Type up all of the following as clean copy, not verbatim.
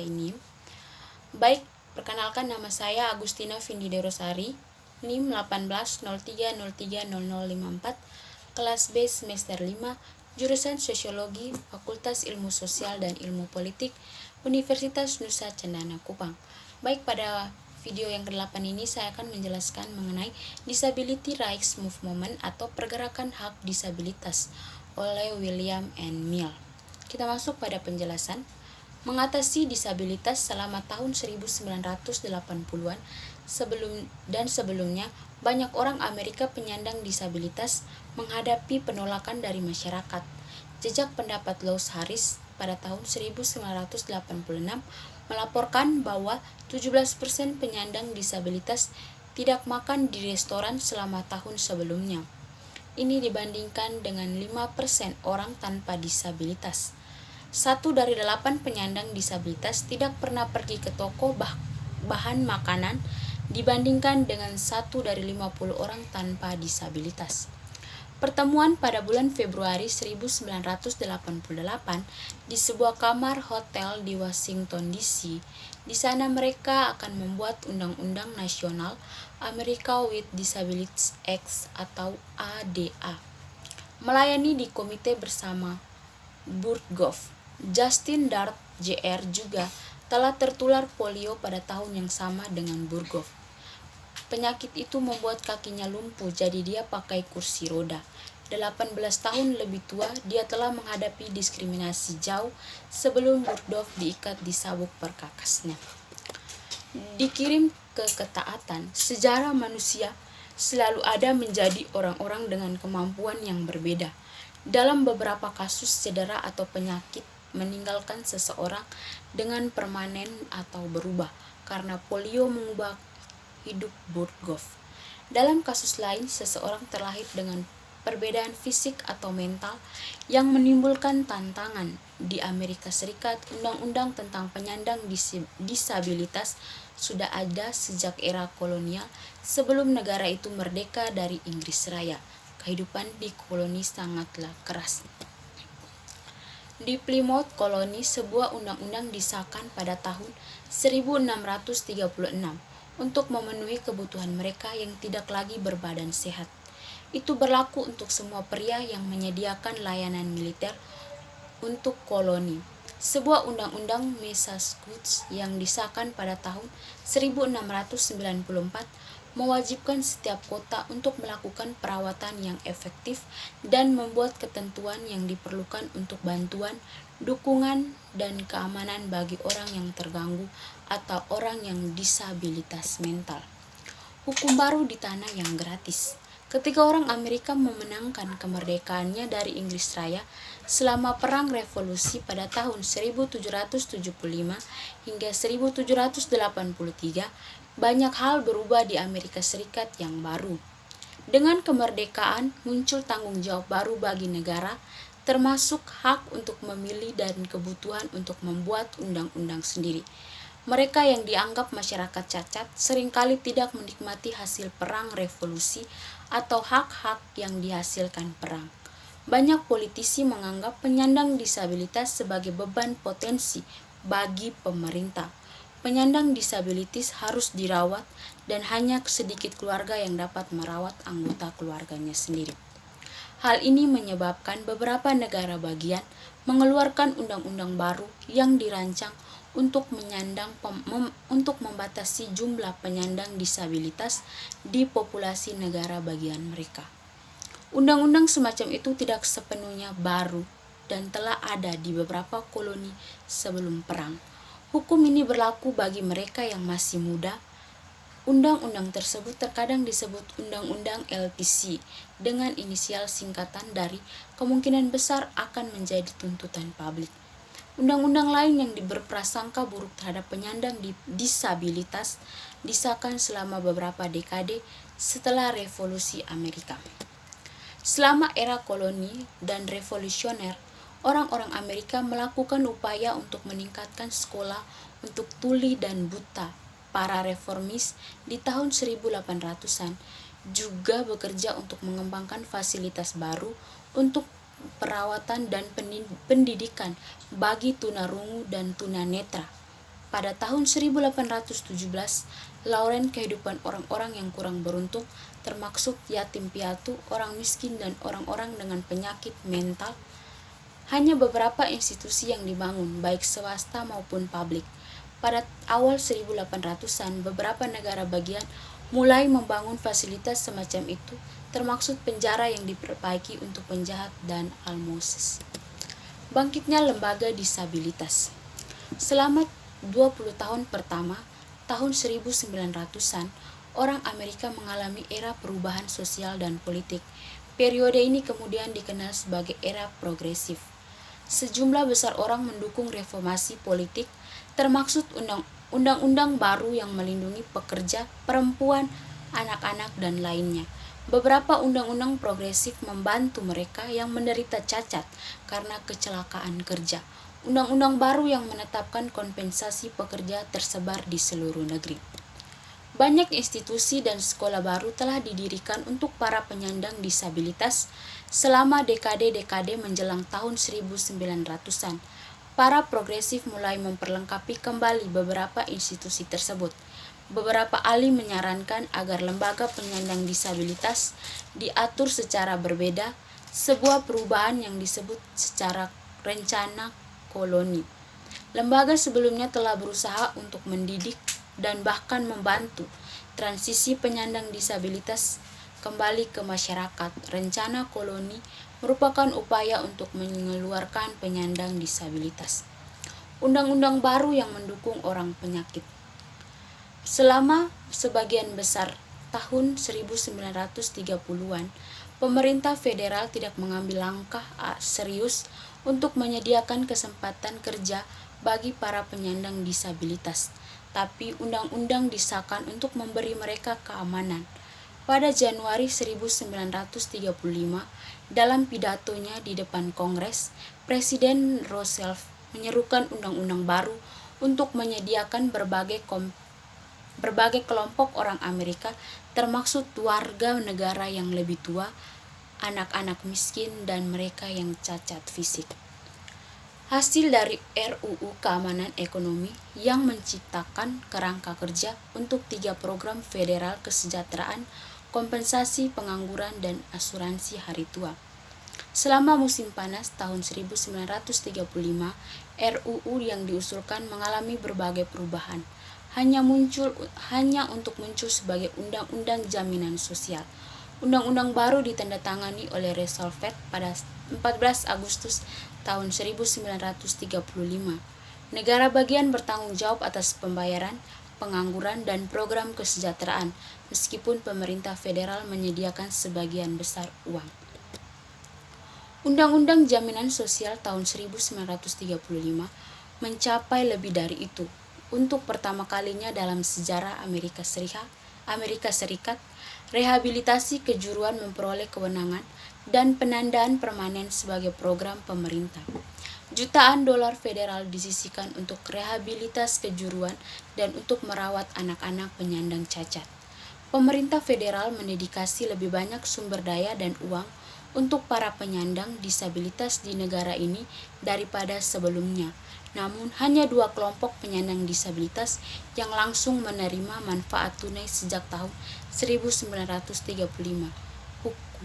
ini. Baik, perkenalkan nama saya Agustina Vindi Derosari, NIM 1803030054, kelas B semester 5, jurusan Sosiologi, Fakultas Ilmu Sosial dan Ilmu Politik, Universitas Nusa Cendana Kupang. Baik, pada video yang ke-8 ini saya akan menjelaskan mengenai Disability Rights Movement atau pergerakan hak disabilitas oleh William N. Mill. Kita masuk pada penjelasan. Mengatasi disabilitas selama tahun 1980-an sebelumnya, banyak orang Amerika penyandang disabilitas menghadapi penolakan dari masyarakat. Jejak pendapat Lous Harris pada tahun 1986 melaporkan bahwa 17% penyandang disabilitas tidak makan di restoran selama tahun sebelumnya. Ini dibandingkan dengan 5% orang tanpa disabilitas. 1 dari 8 penyandang disabilitas tidak pernah pergi ke toko bahan makanan dibandingkan dengan 1 dari 50 orang tanpa disabilitas. Pertemuan pada bulan Februari 1988 di sebuah kamar hotel di Washington DC. Di sana mereka akan membuat Undang-Undang Nasional America with Disabilities Act atau ADA. Melayani di komite bersama Burghoff. Justin Dart Jr. juga telah tertular polio pada tahun yang sama dengan Burghoff. Penyakit itu membuat kakinya lumpuh, jadi dia pakai kursi roda. 18 tahun lebih tua, dia telah menghadapi diskriminasi jauh sebelum Burghoff diikat di sabuk perkakasnya. Dikirim ke ketaatan, sejarah manusia selalu ada menjadi orang-orang dengan kemampuan yang berbeda. Dalam beberapa kasus cedera atau penyakit meninggalkan seseorang dengan permanen atau berubah karena polio mengubah hidup Burghoff. Dalam kasus lain, seseorang terlahir dengan perbedaan fisik atau mental yang menimbulkan tantangan. Di Amerika Serikat, undang-undang tentang penyandang disabilitas sudah ada sejak era kolonial sebelum negara itu merdeka dari Inggris Raya. Kehidupan di koloni sangatlah keras. Di Plymouth Koloni, sebuah undang-undang disahkan pada tahun 1636 untuk memenuhi kebutuhan mereka yang tidak lagi berbadan sehat. Itu berlaku untuk semua pria yang menyediakan layanan militer untuk koloni. Sebuah undang-undang Massachusetts yang disahkan pada tahun 1694 mewajibkan setiap kota untuk melakukan perawatan yang efektif dan membuat ketentuan yang diperlukan untuk bantuan, dukungan, dan keamanan bagi orang yang terganggu atau orang yang disabilitas mental. Hukum baru di tanah yang gratis. Ketika orang Amerika memenangkan kemerdekaannya dari Inggris Raya selama Perang Revolusi pada tahun 1775 hingga 1783, banyak hal berubah di Amerika Serikat yang baru. Dengan kemerdekaan, muncul tanggung jawab baru bagi negara, termasuk hak untuk memilih dan kebutuhan untuk membuat undang-undang sendiri. Mereka yang dianggap masyarakat cacat seringkali tidak menikmati hasil perang revolusi atau hak-hak yang dihasilkan perang. Banyak politisi menganggap penyandang disabilitas sebagai beban potensi bagi pemerintah. Penyandang disabilitas harus dirawat dan hanya sedikit keluarga yang dapat merawat anggota keluarganya sendiri. Hal ini menyebabkan beberapa negara bagian mengeluarkan undang-undang baru yang dirancang untuk membatasi jumlah penyandang disabilitas di populasi negara bagian mereka. Undang-undang semacam itu tidak sepenuhnya baru dan telah ada di beberapa koloni sebelum perang. Hukum ini berlaku bagi mereka yang masih muda. Undang-undang tersebut terkadang disebut Undang-Undang LTC dengan inisial singkatan dari kemungkinan besar akan menjadi tuntutan publik. Undang-undang lain yang berprasangka buruk terhadap penyandang disabilitas disahkan selama beberapa dekade setelah Revolusi Amerika. Selama era koloni dan revolusioner, orang-orang Amerika melakukan upaya untuk meningkatkan sekolah untuk tuli dan buta. Para reformis di tahun 1800-an juga bekerja untuk mengembangkan fasilitas baru untuk perawatan dan pendidikan bagi tunarungu dan tunanetra. pada tahun 1817, Lauren kehidupan orang-orang yang kurang beruntung, termasuk yatim piatu, orang miskin, dan orang-orang dengan penyakit mental. Hanya beberapa institusi yang dibangun, baik swasta maupun publik. Pada awal 1800-an, beberapa negara bagian mulai membangun fasilitas semacam itu, termasuk penjara yang diperbaiki untuk penjahat dan almoses. Bangkitnya lembaga disabilitas. Selama 20 tahun pertama, tahun 1900-an, orang Amerika mengalami era perubahan sosial dan politik. Periode ini kemudian dikenal sebagai era progresif. Sejumlah besar orang mendukung reformasi politik, termasuk undang-undang baru yang melindungi pekerja, perempuan, anak-anak, dan lainnya. Beberapa undang-undang progresif membantu mereka yang menderita cacat karena kecelakaan kerja. Undang-undang baru yang menetapkan kompensasi pekerja tersebar di seluruh negeri. Banyak institusi dan sekolah baru telah didirikan untuk para penyandang disabilitas selama dekade-dekade menjelang tahun 1900-an. Para progresif mulai memperlengkapi kembali beberapa institusi tersebut. Beberapa ahli menyarankan agar lembaga penyandang disabilitas diatur secara berbeda, sebuah perubahan yang disebut secara rencana koloni. Lembaga sebelumnya telah berusaha untuk mendidik dan bahkan membantu transisi penyandang disabilitas kembali ke masyarakat. Rencana koloni merupakan upaya untuk mengeluarkan penyandang disabilitas. Undang-undang baru yang mendukung orang penyakit. Selama sebagian besar tahun 1930-an, pemerintah federal tidak mengambil langkah serius untuk menyediakan kesempatan kerja bagi para penyandang disabilitas, tapi undang-undang disahkan untuk memberi mereka keamanan. Pada Januari 1935, dalam pidatonya di depan Kongres, Presiden Roosevelt menyerukan undang-undang baru untuk menyediakan berbagai kelompok orang Amerika, termasuk warga negara yang lebih tua, anak-anak miskin, dan mereka yang cacat fisik. Hasil dari RUU Keamanan Ekonomi yang menciptakan kerangka kerja untuk 3 program federal kesejahteraan, kompensasi pengangguran, dan asuransi hari tua. Selama musim panas tahun 1935, RUU yang diusulkan mengalami berbagai perubahan, hanya untuk muncul sebagai undang-undang jaminan sosial. Undang-undang baru ditandatangani oleh Roosevelt pada 14 Agustus tahun 1935. Negara bagian bertanggung jawab atas pembayaran, pengangguran, dan program kesejahteraan, meskipun pemerintah federal menyediakan sebagian besar uang. Undang-undang Jaminan Sosial tahun 1935 mencapai lebih dari itu. Untuk pertama kalinya dalam sejarah Amerika Serikat, rehabilitasi kejuruan memperoleh kewenangan dan penandaan permanen sebagai program pemerintah. Jutaan dolar federal disisihkan untuk rehabilitasi kejuruan dan untuk merawat anak-anak penyandang cacat. Pemerintah federal mendedikasi lebih banyak sumber daya dan uang untuk para penyandang disabilitas di negara ini daripada sebelumnya. Namun, hanya 2 kelompok penyandang disabilitas yang langsung menerima manfaat tunai sejak tahun 1935, hukum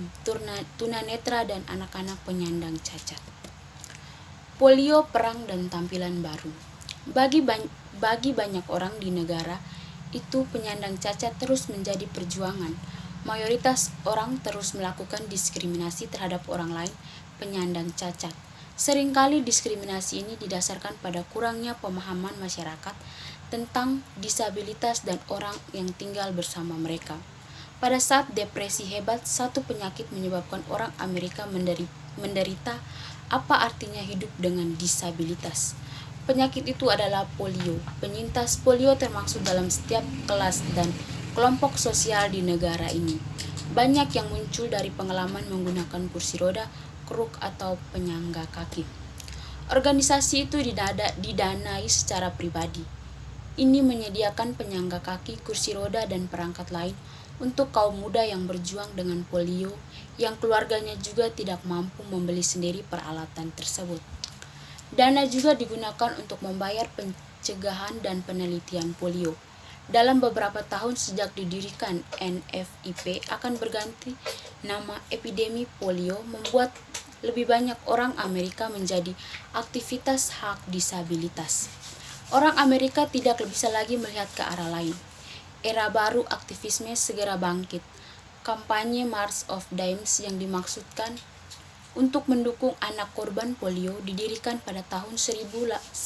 tunanetra dan anak-anak penyandang cacat. Polio, perang, dan tampilan baru. Bagi banyak orang di negara itu, penyandang cacat terus menjadi perjuangan. Mayoritas orang terus melakukan diskriminasi terhadap orang lain penyandang cacat. Seringkali diskriminasi ini didasarkan pada kurangnya pemahaman masyarakat tentang disabilitas dan orang yang tinggal bersama mereka. Pada saat depresi hebat, satu penyakit menyebabkan orang Amerika menderita apa artinya hidup dengan disabilitas. Penyakit itu adalah polio. Penyintas polio termasuk dalam setiap kelas dan kelompok sosial di negara ini. Banyak yang muncul dari pengalaman menggunakan kursi roda, kruk, atau penyangga kaki. Organisasi itu didanai secara pribadi. Ini menyediakan penyangga kaki, kursi roda, dan perangkat lain untuk kaum muda yang berjuang dengan polio, yang keluarganya juga tidak mampu membeli sendiri peralatan tersebut. Dana juga digunakan untuk membayar Pencegahan dan Penelitian Polio. Dalam beberapa tahun sejak didirikan, NFIP akan berganti nama epidemi polio membuat lebih banyak orang Amerika menjadi aktivitas hak disabilitas. Orang Amerika tidak bisa lagi melihat ke arah lain. Era baru aktivisme segera bangkit. Kampanye March of Dimes yang dimaksudkan untuk mendukung anak korban polio didirikan pada tahun 1938.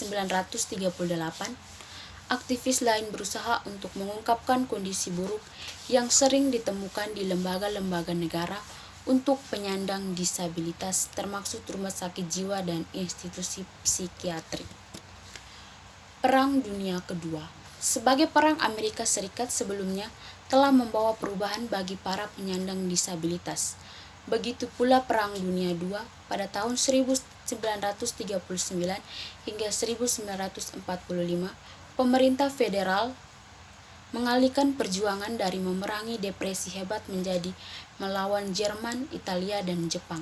Aktivis lain berusaha untuk mengungkapkan kondisi buruk yang sering ditemukan di lembaga-lembaga negara untuk penyandang disabilitas, termasuk rumah sakit jiwa dan institusi psikiatri. Perang Dunia Kedua. Sebagai perang Amerika Serikat sebelumnya telah membawa perubahan bagi para penyandang disabilitas. Begitu pula Perang Dunia II pada tahun 1939 hingga 1945, pemerintah federal mengalihkan perjuangan dari memerangi depresi hebat menjadi melawan Jerman, Italia, dan Jepang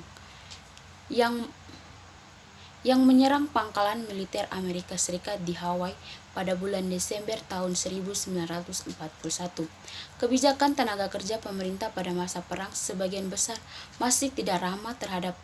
yang menyerang pangkalan militer Amerika Serikat di Hawaii pada bulan Desember tahun 1941. Kebijakan tenaga kerja pemerintah pada masa perang sebagian besar masih tidak ramah terhadap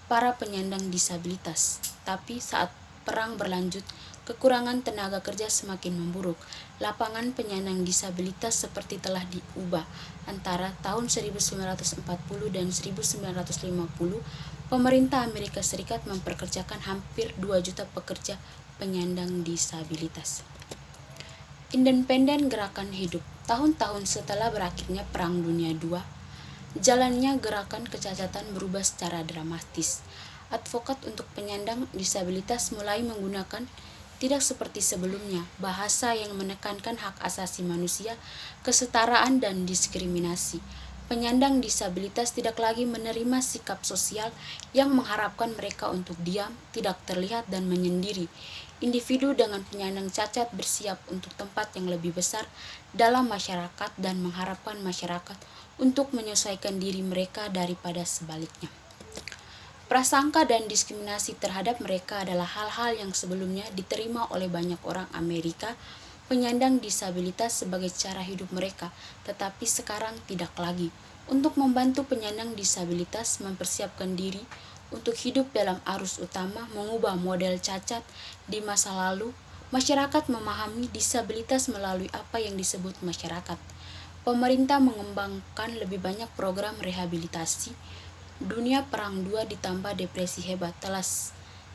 para penyandang disabilitas. Tapi saat perang berlanjut, kekurangan tenaga kerja semakin memburuk. Lapangan penyandang disabilitas seperti telah diubah. Antara tahun 1940 dan 1950, pemerintah Amerika Serikat memperkerjakan hampir 2 juta pekerja penyandang disabilitas. Independen Gerakan Hidup. Tahun-tahun setelah berakhirnya Perang Dunia II, jalannya gerakan kecacatan berubah secara dramatis. Advokat untuk penyandang disabilitas mulai menggunakan, tidak seperti sebelumnya, bahasa yang menekankan hak asasi manusia, kesetaraan, dan diskriminasi. Penyandang disabilitas tidak lagi menerima sikap sosial yang mengharapkan mereka untuk diam, tidak terlihat, dan menyendiri. Individu dengan penyandang cacat bersiap untuk tempat yang lebih besar dalam masyarakat dan mengharapkan masyarakat untuk menyesuaikan diri mereka daripada sebaliknya. Prasangka dan diskriminasi terhadap mereka adalah hal-hal yang sebelumnya diterima oleh banyak orang Amerika penyandang disabilitas sebagai cara hidup mereka, tetapi sekarang tidak lagi. Untuk membantu penyandang disabilitas mempersiapkan diri untuk hidup dalam arus utama mengubah model cacat di masa lalu, masyarakat memahami disabilitas melalui apa yang disebut masyarakat. Pemerintah mengembangkan lebih banyak program rehabilitasi. Dunia Perang II ditambah depresi hebat telah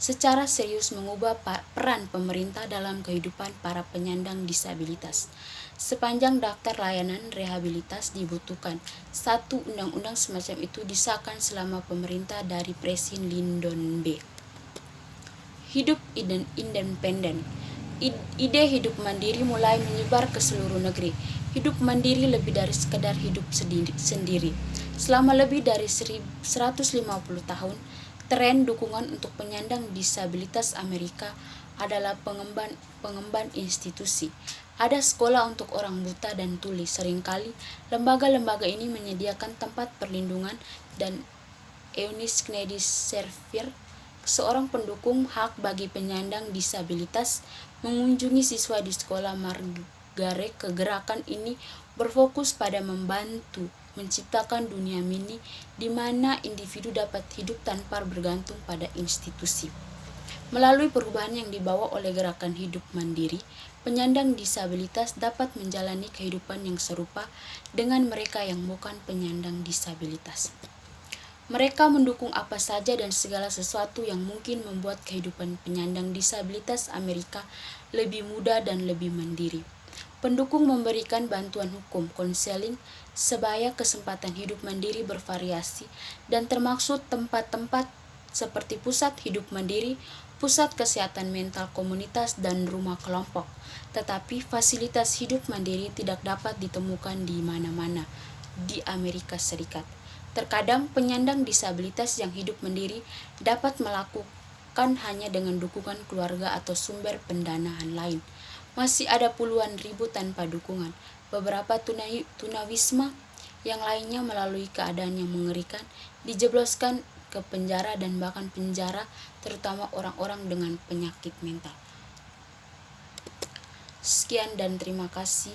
secara serius mengubah peran pemerintah dalam kehidupan para penyandang disabilitas. Sepanjang daftar layanan rehabilitas dibutuhkan. Satu undang-undang semacam itu disahkan selama pemerintah dari Presiden Lyndon B. Hidup independen. Ide hidup mandiri mulai menyebar ke seluruh negeri. Hidup mandiri lebih dari sekedar hidup sendiri. Selama lebih dari 150 tahun, tren dukungan untuk penyandang disabilitas Amerika adalah pengemban institusi. Ada sekolah untuk orang buta dan tuli. Seringkali lembaga-lembaga ini menyediakan tempat perlindungan, dan Eunice Kennedy Shaffer, seorang pendukung hak bagi penyandang disabilitas, mengunjungi siswa di sekolah Margaret. Gerakan ini berfokus pada membantu menciptakan dunia mini di mana individu dapat hidup tanpa bergantung pada institusi. Melalui perubahan yang dibawa oleh gerakan hidup mandiri, penyandang disabilitas dapat menjalani kehidupan yang serupa dengan mereka yang bukan penyandang disabilitas. Mereka mendukung apa saja dan segala sesuatu yang mungkin membuat kehidupan penyandang disabilitas Amerika lebih mudah dan lebih mandiri. Pendukung memberikan bantuan hukum, konseling, sebaya kesempatan hidup mandiri bervariasi, dan termaksud tempat-tempat seperti pusat hidup mandiri, pusat kesehatan mental komunitas, dan rumah kelompok. Tetapi fasilitas hidup mandiri tidak dapat ditemukan di mana-mana di Amerika Serikat. Terkadang penyandang disabilitas yang hidup mandiri dapat melakukan hanya dengan dukungan keluarga atau sumber pendanaan lain. Masih ada puluhan ribu tanpa dukungan. Beberapa tunawisma yang lainnya melalui keadaan yang mengerikan dijebloskan ke penjara dan bahkan penjara, terutama orang-orang dengan penyakit mental. Sekian dan terima kasih.